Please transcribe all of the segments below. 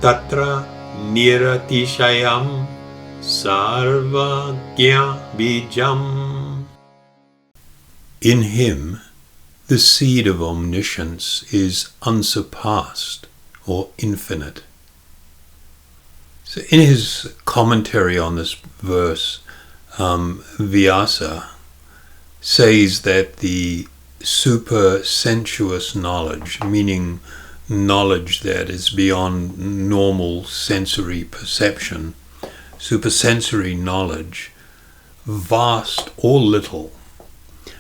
Tatra Niratishayam Sarvagya Bijam. In him, the seed of omniscience is unsurpassed or infinite. So in his commentary on this verse, Vyasa says that the supersensuous knowledge, meaning knowledge that is beyond normal sensory perception, supersensory knowledge, vast or little,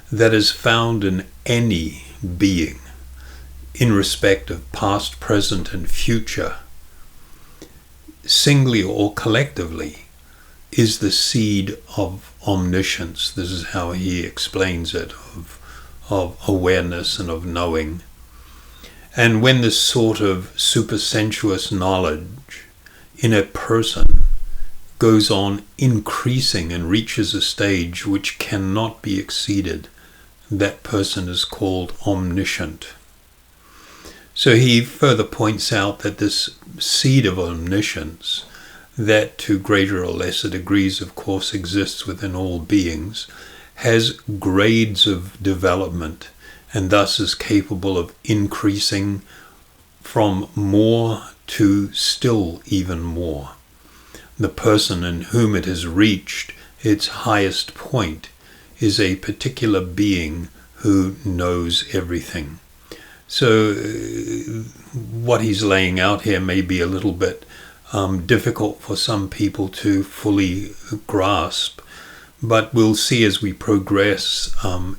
that is found in any being in respect of past, present, and future, singly or collectively, is the seed of omniscience. This is how he explains it, of awareness and of knowing. And when this sort of supersensuous knowledge in a person goes on increasing and reaches a stage which cannot be exceeded, that person is called omniscient. So he further points out that this seed of omniscience, that to greater or lesser degrees of course exists within all beings, has grades of development, and thus is capable of increasing from more to still even more. The person in whom it has reached its highest point is a particular being who knows everything. So what he's laying out here may be a little bit difficult for some people to fully grasp, but we'll see as we progress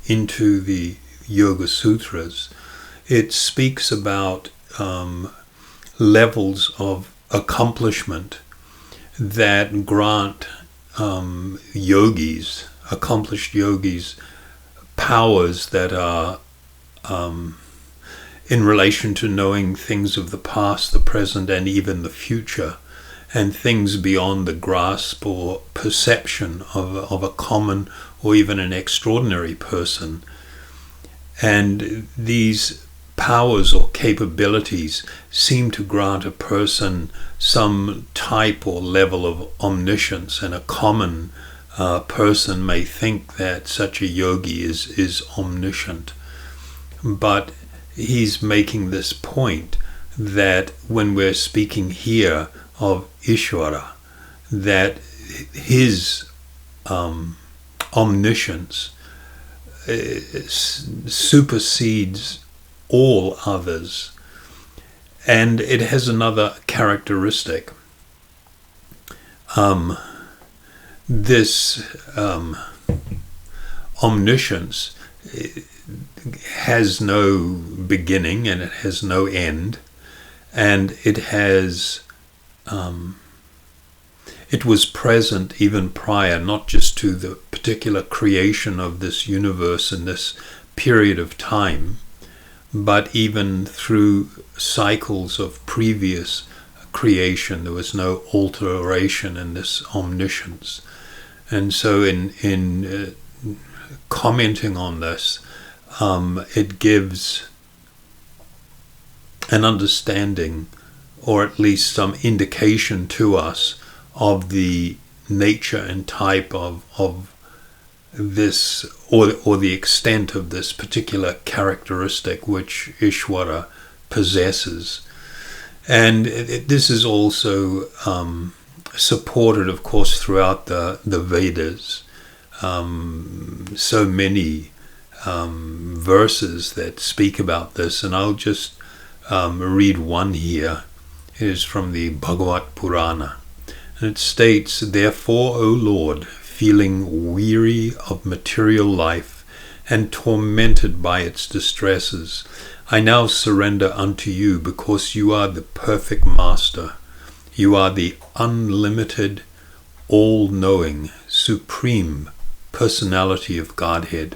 into the Yoga Sutras. It speaks about levels of accomplishment that grant yogis, accomplished yogis, powers that are in relation to knowing things of the past, the present, and even the future, and things beyond the grasp or perception of a common or even an extraordinary person. And these powers or capabilities seem to grant a person some type or level of omniscience, and a common person may think that such a yogi is omniscient. But he's making this point that when we're speaking here of Ishvara, that his omniscience supersedes all others. And it has another characteristic. This omniscience has no beginning and it has no end, and it has it was present even prior, not just to the particular creation of this universe in this period of time, but even through cycles of previous creation. There was no alteration in this omniscience. And so in commenting on this, it gives an understanding, or at least some indication to us, of the nature and type of this, or the extent of this particular characteristic which Ishvara possesses. And this is also supported, of course, throughout the Vedas. So many verses that speak about this, and I'll just read one here. It is from the Bhagavat Purana. And it states, "Therefore, O Lord, feeling weary of material life and tormented by its distresses, I now surrender unto you, because you are the perfect master. You are the unlimited, all-knowing, supreme personality of Godhead,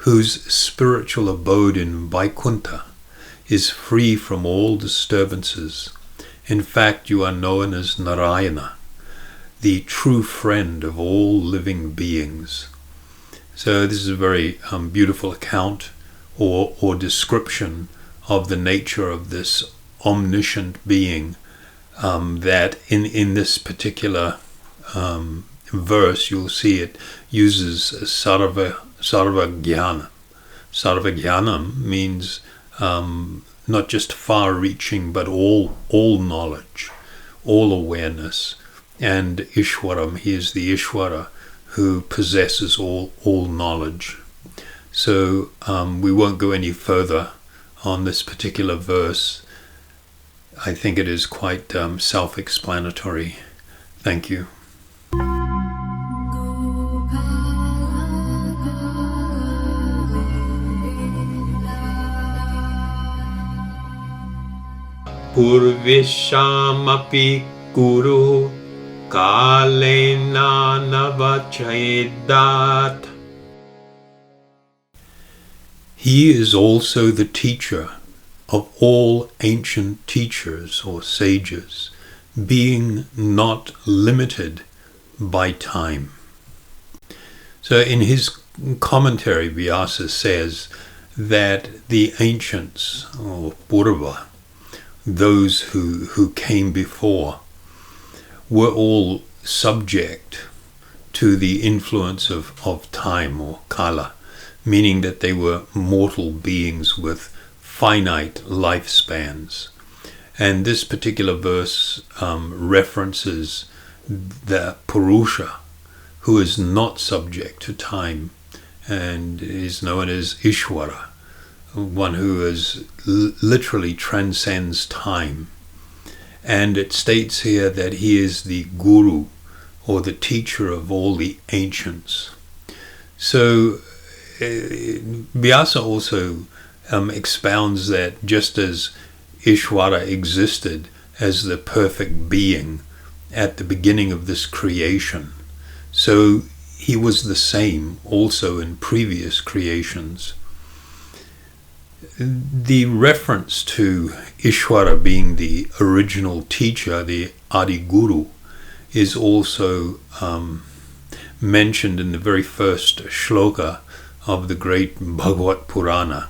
whose spiritual abode in Vaikuntha is free from all disturbances. In fact, you are known as Narayana, the true friend of all living beings." So this is a very beautiful account or description of the nature of this omniscient being, that in this particular verse, you'll see it uses sarva jnana. Sarva jnanam means not just far-reaching, but all knowledge, all awareness. And Ishwaram, he is the Ishwara who possesses all knowledge. So we won't go any further on this particular verse. I think it is quite self-explanatory. Thank you. Purvishamapi Guru Kalena Navachedat. He is also the teacher of all ancient teachers or sages, being not limited by time. So in his commentary, Vyasa says that the ancients, or Purva, those who came before, were all subject to the influence of time or kala, meaning that they were mortal beings with finite lifespans. And this particular verse references the Purusha, who is not subject to time and is known as Ishwara, one who is literally transcends time. And it states here that he is the Guru, or the teacher of all the ancients. So Vyasa also expounds that just as Ishwara existed as the perfect being at the beginning of this creation, so he was the same also in previous creations. The reference to Ishwara being the original teacher, the Adi Guru, is also mentioned in the very first shloka of the great Bhagavad Purana,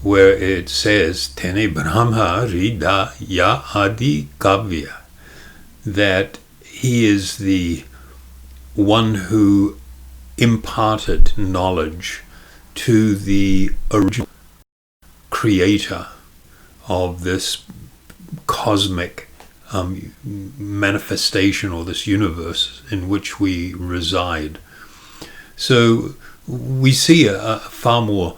where it says, Tene Brahma Rida Ya Adi Kavya, that he is the one who imparted knowledge to the original creator of this cosmic manifestation, or this universe in which we reside. So we see a far more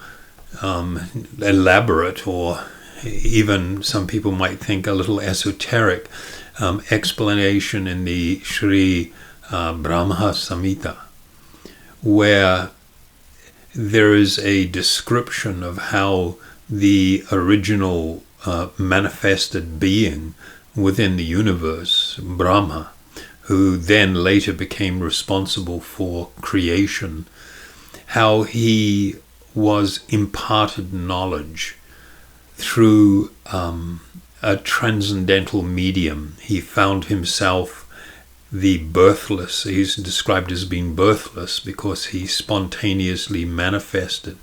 elaborate, or even some people might think a little esoteric explanation in the Sri Brahma Samhita, where there is a description of how the original manifested being within the universe, Brahma, who then later became responsible for creation, how he was imparted knowledge through a transcendental medium. He found himself the birthless. He's described as being birthless because he spontaneously manifested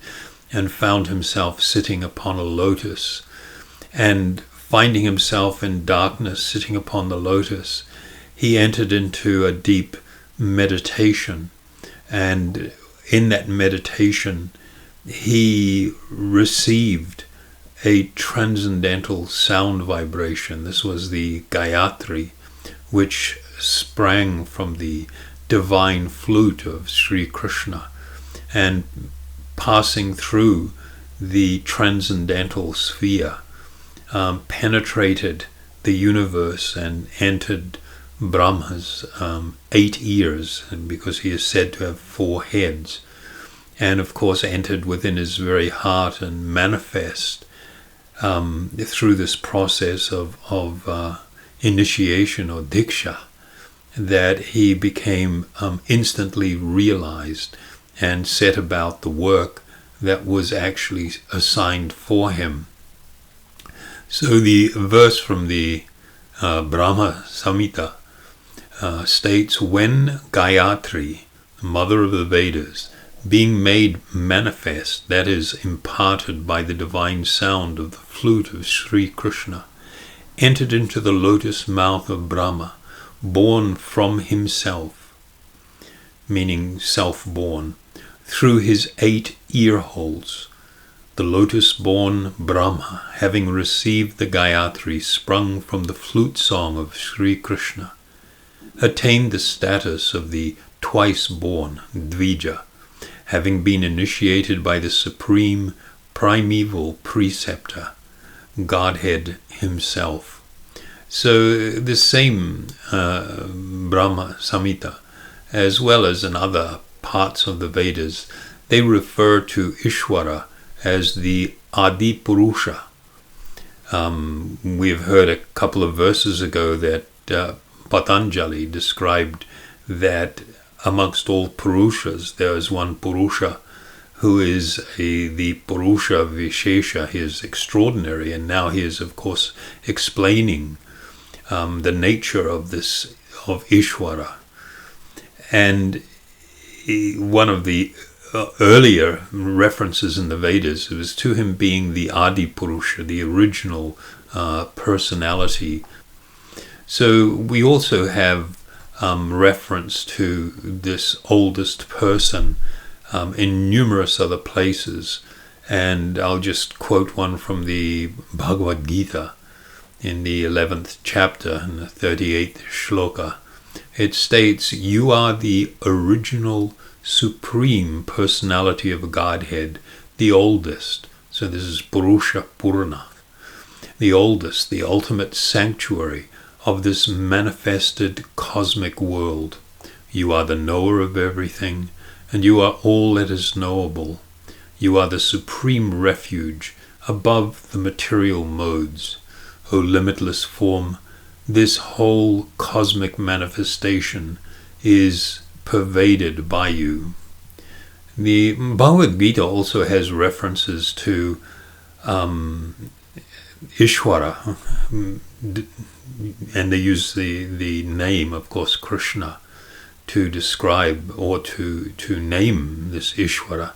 and found himself sitting upon a lotus. And finding himself in darkness sitting upon the lotus, he entered into a deep meditation. And in that meditation, he received a transcendental sound vibration. This was the Gayatri, which sprang from the divine flute of Sri Krishna, and passing through the transcendental sphere, penetrated the universe and entered Brahma's 8 ears, and because he is said to have 4 heads, and of course entered within his very heart and manifest through this process of initiation or diksha, that he became instantly realized and set about the work that was actually assigned for him. So the verse from the Brahma Samhita states, when Gayatri, the mother of the Vedas, being made manifest, that is, imparted by the divine sound of the flute of Sri Krishna, entered into the lotus mouth of Brahma, born from himself, meaning self-born, through his 8 ear holes. The lotus-born Brahma, having received the Gayatri sprung from the flute song of Sri Krishna, attained the status of the twice-born Dvija, having been initiated by the supreme primeval preceptor, Godhead himself. So the same Brahma Samhita, as well as in other parts of the Vedas, they refer to Ishvara as the Adi Purusha. We've heard a couple of verses ago that Patanjali described that amongst all Purushas, there is one Purusha who is the Purusha Vishesha. He is extraordinary, and now he is, of course, explaining the nature of this, of Ishvara. And one of the earlier references in the Vedas was to him being the Adi Purusha, the original personality. So we also have reference to this oldest person in numerous other places, and I'll just quote one from the Bhagavad Gita in the 11th chapter, in the 38th shloka. It states, "You are the original supreme personality of Godhead, the oldest." So this is Purusha Purna, the oldest, the ultimate sanctuary of this manifested cosmic world. You are the knower of everything, and you are all that is knowable. You are the supreme refuge above the material modes. O limitless form, this whole cosmic manifestation is pervaded by you. The Bhagavad Gita also has references to Ishvara, and they use the name, of course, Krishna, to describe or to name this Ishvara,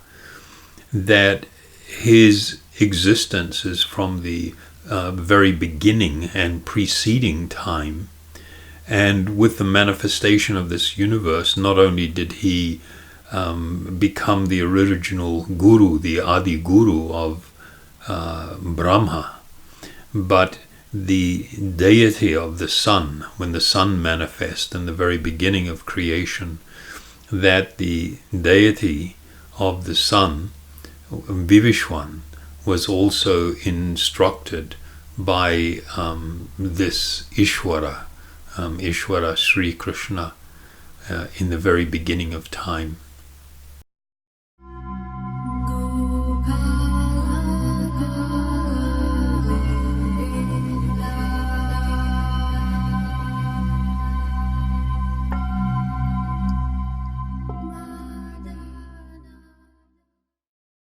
that his existence is from the very beginning and preceding time. And with the manifestation of this universe, not only did he become the original guru, the Adi Guru of Brahma, but the deity of the sun, when the sun manifests in the very beginning of creation, that the deity of the sun, Vivishwan, was also instructed by this Ishvara, Ishvara Sri Krishna, in the very beginning of time.